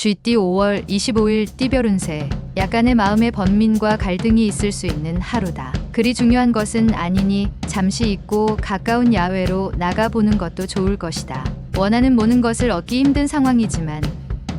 쥐띠 5월 25일 띠별 운세. 약간의 마음의 번민과 갈등이 있을 수 있는 하루다. 그리 중요한 것은 아니니 잠시 잊고 가까운 야외로 나가보는 것도 좋을 것이다. 원하는 모든 것을 얻기 힘든 상황이지만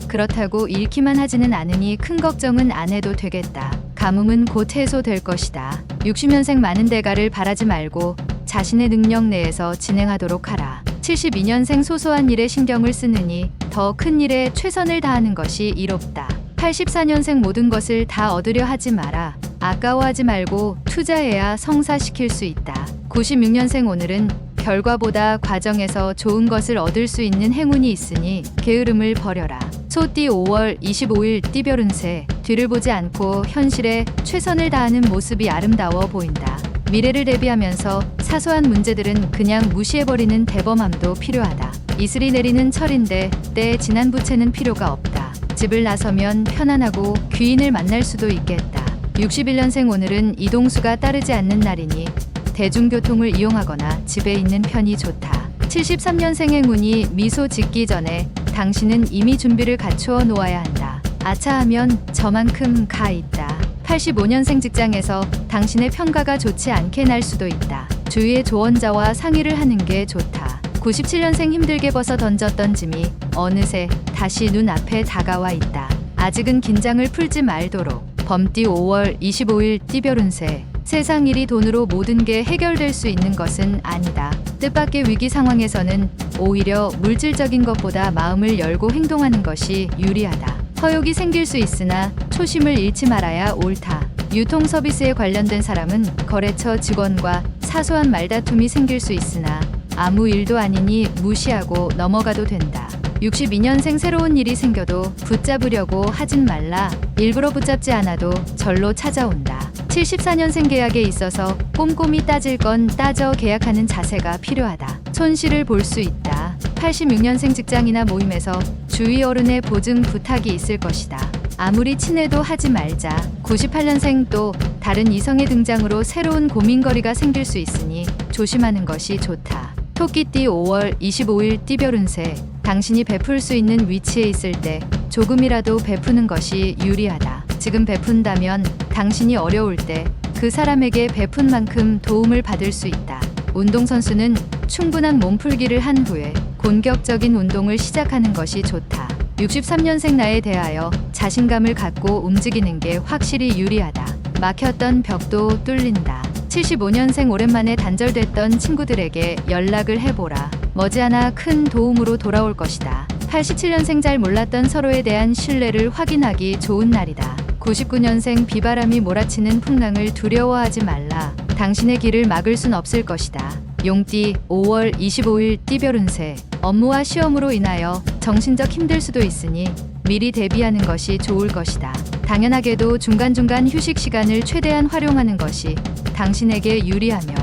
그렇다고 잃기만 하지는 않으니 큰 걱정은 안 해도 되겠다. 가뭄은 곧 해소될 것이다. 60년생 많은 대가를 바라지 말고 자신의 능력 내에서 진행하도록 하라. 72년생 소소한 일에 신경을 쓰느니 더 큰 일에 최선을 다하는 것이 이롭다. 84년생 모든 것을 다 얻으려 하지 마라. 아까워하지 말고 투자해야 성사시킬 수 있다. 96년생 오늘은 결과보다 과정에서 좋은 것을 얻을 수 있는 행운이 있으니 게으름을 버려라. 소띠 5월 25일 띠별 운세. 뒤를 보지 않고 현실에 최선을 다하는 모습이 아름다워 보인다. 미래를 대비하면서 사소한 문제들은 그냥 무시해버리는 대범함도 필요하다. 이슬이 내리는 철인데 때에 지난 부채는 필요가 없다. 집을 나서면 편안하고 귀인을 만날 수도 있겠다. 61년생 오늘은 이동수가 따르지 않는 날이니 대중교통을 이용하거나 집에 있는 편이 좋다. 73년생 행운이 미소 짓기 전에 당신은 이미 준비를 갖추어 놓아야 한다. 아차하면 저만큼 가 있다. 85년생 직장에서 당신의 평가가 좋지 않게 날 수도 있다. 주위의 조언자와 상의를 하는 게 좋다. 97년생 힘들게 벗어 던졌던 짐이 어느새 다시 눈앞에 다가와 있다. 아직은 긴장을 풀지 말도록. 범띠 5월 25일 띠별 운세. 세상 일이 돈으로 모든 게 해결될 수 있는 것은 아니다. 뜻밖의 위기 상황에서는 오히려 물질적인 것보다 마음을 열고 행동하는 것이 유리하다. 허욕이 생길 수 있으나 초심을 잃지 말아야 옳다. 유통 서비스에 관련된 사람은 거래처 직원과 사소한 말다툼이 생길 수 있으나 아무 일도 아니니 무시하고 넘어가도 된다. 62년생 새로운 일이 생겨도 붙잡으려고 하진 말라. 일부러 붙잡지 않아도 절로 찾아온다. 74년생 계약에 있어서 꼼꼼히 따질 건 따져 계약하는 자세가 필요하다. 손실을 볼 수 있다. 86년생 직장이나 모임에서 주위 어른의 보증 부탁이 있을 것이다. 아무리 친해도 하지 말자. 98년생 또 다른 이성의 등장으로 새로운 고민거리가 생길 수 있으니 조심하는 것이 좋다. 토끼띠 5월 25일 띠별 운세. 당신이 베풀 수 있는 위치에 있을 때 조금이라도 베푸는 것이 유리하다. 지금 베푼다면 당신이 어려울 때 그 사람에게 베푼 만큼 도움을 받을 수 있다. 운동선수는 충분한 몸풀기를 한 후에 본격적인 운동을 시작하는 것이 좋다. 63년생 나에 대하여 자신감을 갖고 움직이는 게 확실히 유리하다. 막혔던 벽도 뚫린다. 75년생 오랜만에 단절됐던 친구들에게 연락을 해보라. 머지않아 큰 도움으로 돌아올 것이다. 87년생 잘 몰랐던 서로에 대한 신뢰를 확인하기 좋은 날이다. 99년생 비바람이 몰아치는 풍랑을 두려워하지 말라. 당신의 길을 막을 순 없을 것이다. 용띠 5월 25일 띠별 운세. 업무와 시험으로 인하여 정신적 힘들 수도 있으니 미리 대비하는 것이 좋을 것이다. 당연하게도 중간중간 휴식 시간을 최대한 활용하는 것이 당신에게 유리하며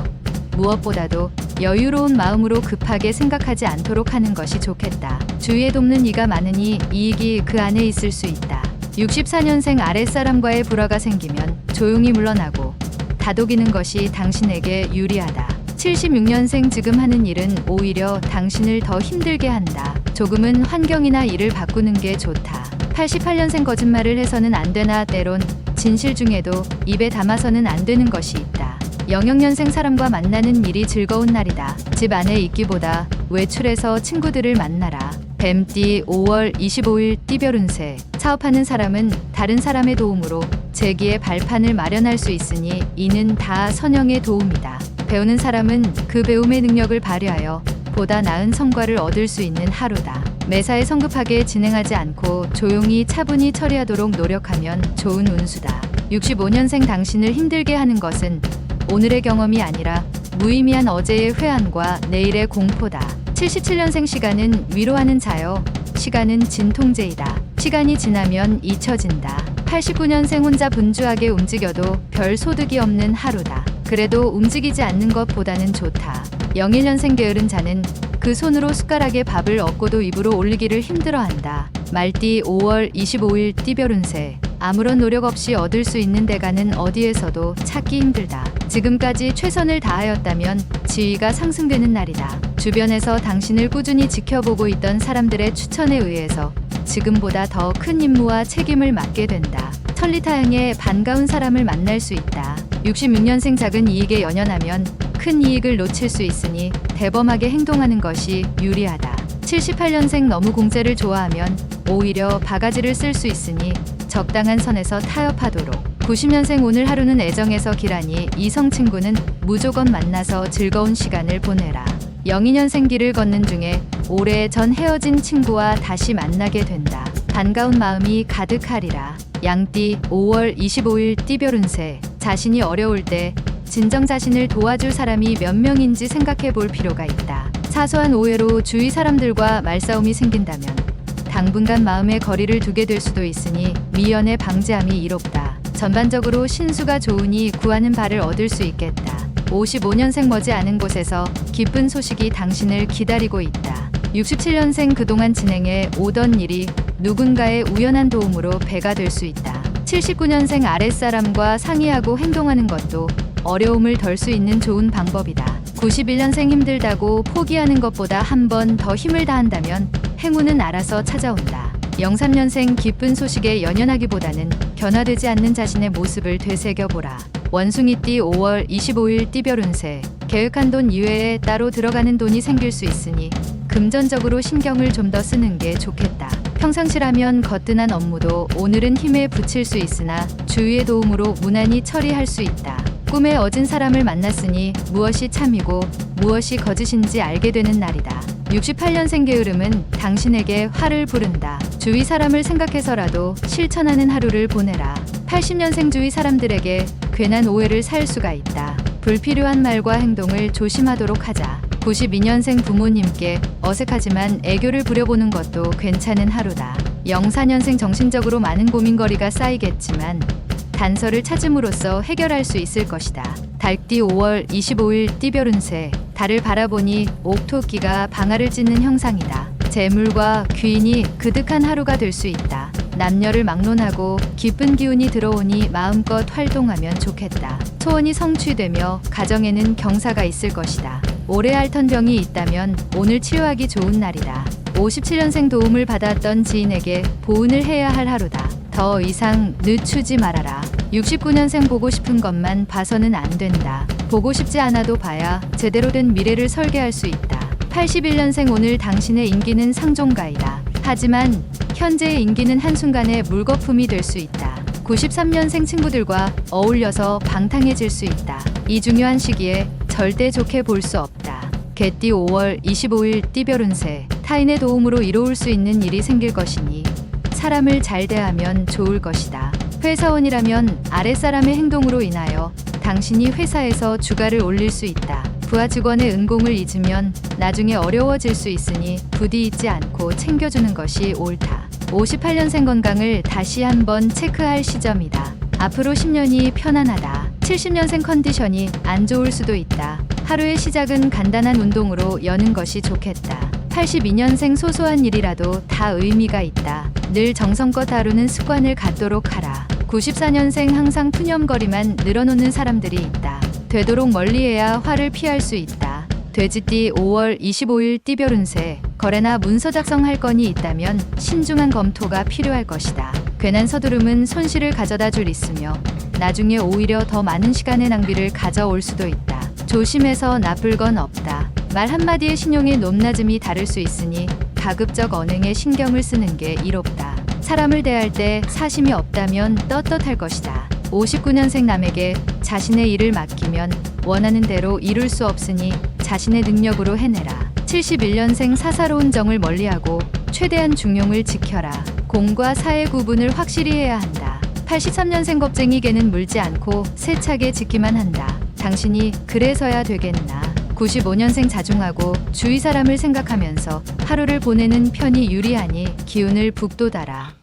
무엇보다도 여유로운 마음으로 급하게 생각하지 않도록 하는 것이 좋겠다. 주위에 돕는 이가 많으니 이익이 그 안에 있을 수 있다. 64년생 아랫사람과의 불화가 생기면 조용히 물러나고 다독이는 것이 당신에게 유리하다. 76년생 지금 하는 일은 오히려 당신을 더 힘들게 한다. 조금은 환경이나 일을 바꾸는 게 좋다. 88년생 거짓말을 해서는 안 되나 때론 진실 중에도 입에 담아서는 안 되는 것이 있다. 00년생 사람과 만나는 일이 즐거운 날이다. 집 안에 있기보다 외출해서 친구들을 만나라. 뱀띠 5월 25일 띠별 운세. 사업하는 사람은 다른 사람의 도움으로 재기의 발판을 마련할 수 있으니 이는 다 선영의 도움이다. 배우는 사람은 그 배움의 능력을 발휘하여 보다 나은 성과를 얻을 수 있는 하루다. 매사에 성급하게 진행하지 않고 조용히 차분히 처리하도록 노력하면 좋은 운수다. 65년생 당신을 힘들게 하는 것은 오늘의 경험이 아니라 무의미한 어제의 회한과 내일의 공포다. 77년생 시간은 위로하는 자여. 시간은 진통제이다. 시간이 지나면 잊혀진다. 89년생 혼자 분주하게 움직여도 별 소득이 없는 하루다. 그래도 움직이지 않는 것보다는 좋다. 01년생 게으른 자는 그 손으로 숟가락에 밥을 얻고도 입으로 올리기를 힘들어한다. 말띠 5월 25일 띠별 운세. 아무런 노력 없이 얻을 수 있는 대가는 어디에서도 찾기 힘들다. 지금까지 최선을 다하였다면 지위가 상승되는 날이다. 주변에서 당신을 꾸준히 지켜보고 있던 사람들의 추천에 의해서 지금보다 더 큰 임무와 책임을 맡게 된다. 천리타향에 반가운 사람을 만날 수 있다. 66년생 작은 이익에 연연하면 큰 이익을 놓칠 수 있으니 대범하게 행동하는 것이 유리하다. 78년생 너무 공짜를 좋아하면 오히려 바가지를 쓸 수 있으니 적당한 선에서 타협하도록. 90년생 오늘 하루는 애정에서 길하니 이성 친구는 무조건 만나서 즐거운 시간을 보내라. 02년생 길을 걷는 중에 오래전 헤어진 친구와 다시 만나게 된다. 반가운 마음이 가득하리라. 양띠 5월 25일 띠별 운세. 자신이 어려울 때 진정 자신을 도와줄 사람이 몇 명인지 생각해 볼 필요가 있다. 사소한 오해로 주위 사람들과 말싸움이 생긴다면 당분간 마음의 거리를 두게 될 수도 있으니 미연에 방지함이 이롭다. 전반적으로 신수가 좋으니 구하는 바를 얻을 수 있겠다. 55년생 머지않은 곳에서 기쁜 소식이 당신을 기다리고 있다. 67년생 그동안 진행해 오던 일이 누군가의 우연한 도움으로 배가 될 수 있다. 79년생 아랫사람과 상의하고 행동하는 것도 어려움을 덜 수 있는 좋은 방법이다. 91년생 힘들다고 포기하는 것보다 한 번 더 힘을 다한다면 행운은 알아서 찾아온다. 03년생 기쁜 소식에 연연하기보다는 변화되지 않는 자신의 모습을 되새겨보라. 원숭이띠 5월 25일 띠별 운세. 계획한 돈 이외에 따로 들어가는 돈이 생길 수 있으니 금전적으로 신경을 좀 더 쓰는 게 좋겠다. 평상시라면 거뜬한 업무도 오늘은 힘에 부칠 수 있으나 주위의 도움으로 무난히 처리할 수 있다. 꿈에 어진 사람을 만났으니 무엇이 참이고 무엇이 거짓인지 알게 되는 날이다. 68년생 게으름은 당신에게 화를 부른다. 주위 사람을 생각해서라도 실천하는 하루를 보내라. 80년생 주위 사람들에게 괜한 오해를 살 수가 있다. 불필요한 말과 행동을 조심하도록 하자. 92년생 부모님께 어색하지만 애교를 부려보는 것도 괜찮은 하루다. 04년생 정신적으로 많은 고민거리가 쌓이겠지만 단서를 찾음으로써 해결할 수 있을 것이다. 달띠 5월 25일 띠별 운세. 달을 바라보니 옥토끼가 방아를 찢는 형상이다. 재물과 귀인이 그득한 하루가 될 수 있다. 남녀를 막론하고 기쁜 기운이 들어오니 마음껏 활동하면 좋겠다. 소원이 성취되며 가정에는 경사가 있을 것이다. 오래 앓던 병이 있다면 오늘 치료하기 좋은 날이다. 57년생 도움을 받았던 지인에게 보은을 해야 할 하루다. 더 이상 늦추지 말아라. 69년생 보고 싶은 것만 봐서는 안 된다. 보고 싶지 않아도 봐야 제대로 된 미래를 설계할 수 있다. 81년생 오늘 당신의 인기는 상종가이다. 하지만 현재의 인기는 한순간에 물거품이 될 수 있다. 93년생 친구들과 어울려서 방탕해질 수 있다. 이 중요한 시기에 절대 좋게 볼 수 없다. 개띠 5월 25일 띠별 운세. 타인의 도움으로 이로울 수 있는 일이 생길 것이니 사람을 잘 대하면 좋을 것이다. 회사원이라면 아랫사람의 행동으로 인하여 당신이 회사에서 주가를 올릴 수 있다. 부하 직원의 은공을 잊으면 나중에 어려워질 수 있으니 부디 잊지 않고 챙겨주는 것이 옳다. 58년생 건강을 다시 한번 체크할 시점이다. 앞으로 10년이 편안하다. 70년생 컨디션이 안 좋을 수도 있다. 하루의 시작은 간단한 운동으로 여는 것이 좋겠다. 82년생 소소한 일이라도 다 의미가 있다. 늘 정성껏 다루는 습관을 갖도록 하라. 94년생 항상 푸념거리만 늘어놓는 사람들이 있다. 되도록 멀리해야 화를 피할 수 있다. 돼지띠 5월 25일 띠별 운세. 거래나 문서 작성할 건이 있다면 신중한 검토가 필요할 것이다. 괜한 서두름은 손실을 가져다 줄 있으며 나중에 오히려 더 많은 시간의 낭비를 가져올 수도 있다. 조심해서 나쁠 건 없다. 말 한마디의 신용의 높낮음이 다를 수 있으니 가급적 언행에 신경을 쓰는 게 이롭다. 사람을 대할 때 사심이 없다면 떳떳할 것이다. 59년생 남에게 자신의 일을 맡기면 원하는 대로 이룰 수 없으니 자신의 능력으로 해내라. 71년생 사사로운 정을 멀리하고 최대한 중용을 지켜라. 공과 사의 구분을 확실히 해야 한다. 83년생 겁쟁이 개는 물지 않고 세차게 지키만 한다. 당신이 그래서야 되겠나. 95년생 자중하고 주위 사람을 생각하면서 하루를 보내는 편이 유리하니 기운을 북돋아라.